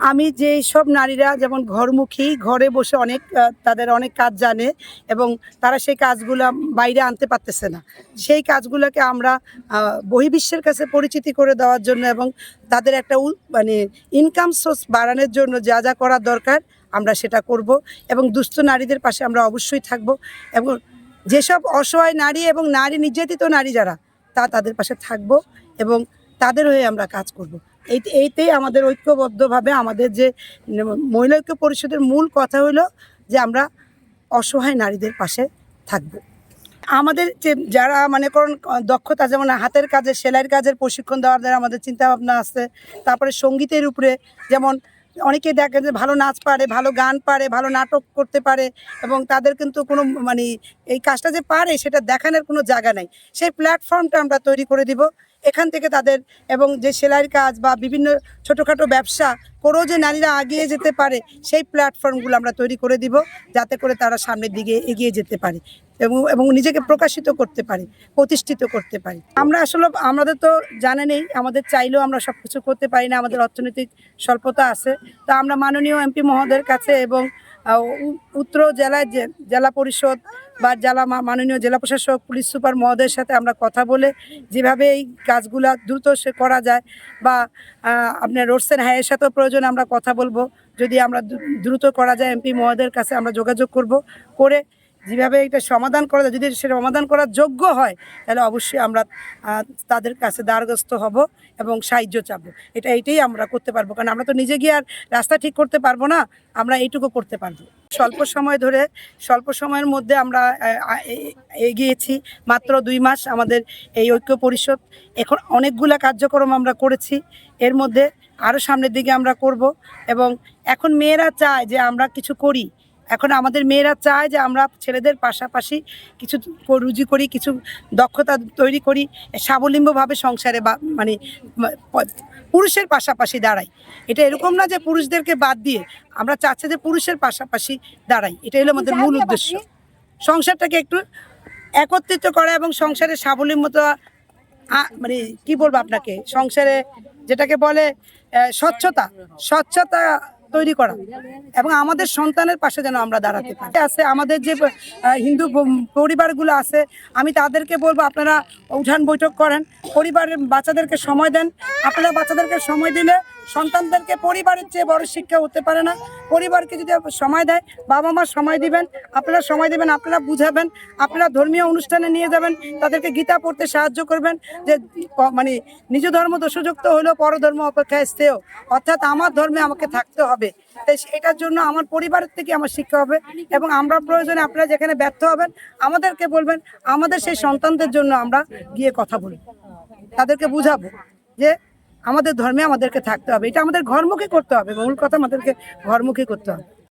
আমি যে সব নারীরা যেমন ঘরমুখী, ঘরে বসে অনেক তাদের অনেক কাজ জানে এবং তারা সেই কাজগুলো বাইরে আনতে পারতেছে না, সেই কাজগুলোকে আমরা বহির্বিশ্বের কাছে পরিচিতি করে দেওয়ার জন্য এবং তাদের একটা মানে ইনকাম সোর্স বাড়ানোর জন্য যা যা করা দরকার আমরা সেটা করব এবং দুস্থ নারীদের পাশে আমরা অবশ্যই থাকব এবং যেসব অসহায় নারী এবং নারী নির্যাতিত নারী যারা তাদের পাশে থাকব এবং তাদের হয়ে আমরা কাজ করব। এইতেই আমাদের ঐক্যবদ্ধভাবে আমাদের যে মহিলা ঐক্য পরিষদের মূল কথা হলো যে আমরা অসহায় নারীদের পাশে থাকব। আমাদের যে যারা মনে করেন দক্ষতা, যেমন হাতের কাজে সেলাইয়ের কাজের প্রশিক্ষণ দেওয়ার দ্বারা আমাদের চিন্তাভাবনা আছে। তারপরে সঙ্গীতের উপরে যেমন অনেকে দেখে যে ভালো নাচ পারে, ভালো গান পারে, ভালো নাটক করতে পারে এবং তাদের কিন্তু কোনো মানে এই কাজটা যে পারে সেটা দেখানোর কোনো জায়গা নাই। সেই প্ল্যাটফর্মটা আমরা তৈরি করে দিব। এখান থেকে তাদের এবং যে সেলাইয়ের কাজ বা বিভিন্ন ছোটোখাটো ব্যবসা করেও যে নারীরা এগিয়ে যেতে পারে সেই প্ল্যাটফর্মগুলো আমরা তৈরি করে দিব, যাতে করে তারা সামনের দিকে এগিয়ে যেতে পারে এবং নিজেকে প্রকাশিত করতে পারি, প্রতিষ্ঠিত করতে পারি। আমরা আসলে আমাদের তো জানেনই, আমাদের চাইলেও আমরা সব কিছু করতে পারি না, আমাদের অর্থনৈতিক স্বল্পতা আছে। তো আমরা মাননীয় এমপি মহোদয়ের কাছে এবং উত্তর জেলায় যে জেলা পরিষদ বা মাননীয় জেলা প্রশাসক, পুলিশ সুপার মহোদয়ের সাথে আমরা কথা বলে যেভাবে এই কাজগুলো দ্রুত করা যায় বা আপনার রোডসেন হাইয়ের সাথেও প্রয়োজন আমরা কথা বলবো, যদি আমরা দ্রুত করা যায় এমপি মহোদয়ের কাছে আমরা যোগাযোগ করে যেভাবে এটা সমাধান করা যায়, যদি সেটা সমাধান করার যোগ্য হয় তাহলে অবশ্যই আমরা তাদের কাছে দ্বারস্থ হব এবং সাহায্য চাবো। এইটাই আমরা করতে পারবো, কারণ আমরা তো নিজে গিয়ে আর রাস্তা ঠিক করতে পারবো না, আমরা এইটুকু করতে পারবো। স্বল্প সময়ের মধ্যে আমরা এগিয়েছি, মাত্র 2 মাস আমাদের এই ঐক্য পরিষদ এখন অনেকগুলা কার্যক্রম আমরা করেছি, এর মধ্যে আরও সামনের দিকে আমরা করব এবং এখন মেয়েরা চায় যে আমরা কিছু করি। এখন আমাদের মেয়েরা চায় যে আমরা ছেলেদের পাশাপাশি কিছু রুজি করি, কিছু দক্ষতা তৈরি করি, স্বাবলম্বীভাবে সংসারে বা মানে পুরুষের পাশাপাশি দাঁড়াই। এটা এরকম না যে পুরুষদেরকে বাদ দিয়ে, আমরা চাচ্ছি যে পুরুষের পাশাপাশি দাঁড়াই। এটাই হলো আমাদের মূল উদ্দেশ্য, সংসারটাকে একটু একত্রিত করা এবং সংসারের স্বাবলম্বিতা, মানে কি বলবো আপনাকে, সংসারে যেটাকে বলে স্বচ্ছতা তৈরি করা এবং আমাদের সন্তানের পাশে যেন আমরা দাঁড়াতে পারি। আছে আমাদের যে হিন্দু পরিবারগুলো আছে, আমি তাদেরকে বলবো আপনারা উঠান বৈঠক করেন, পরিবারের বাচ্চাদেরকে সময় দেন। আপনারা বাচ্চাদেরকে সময় দিলে সন্তানদেরকে পরিবারের চেয়ে বড় শিক্ষা হতে পারে না। পরিবারকে যদি সময় দেয়, বাবা মা সময় দিবেন, আপনারা সময় দেবেন, আপনারা বুঝাবেন, আপনারা ধর্মীয় অনুষ্ঠানে নিয়ে যাবেন, তাদেরকে গীতা পড়তে সাহায্য করবেন, যে মানে নিজ ধর্ম দোষযুক্ত হলেও পরধর্ম অপেক্ষায় শ্রেয়, অর্থাৎ আমার ধর্মে আমাকে থাকতে হবে। তাই এটার জন্য আমার পরিবারের থেকে আমার শিক্ষা হবে এবং আমরা প্রয়োজনে আপনারা যেখানে ব্যর্থ হবেন আমাদেরকে বলবেন, আমাদের সেই সন্তানদের জন্য আমরা গিয়ে কথা বলব, তাদেরকে বুঝাবো যে আমাদের ধর্মে আমাদেরকে থাকতে হবে। এটা আমাদের ঘরমুখী করতে হবে, মূল কথা আমাদেরকে ঘরমুখী করতে হবে।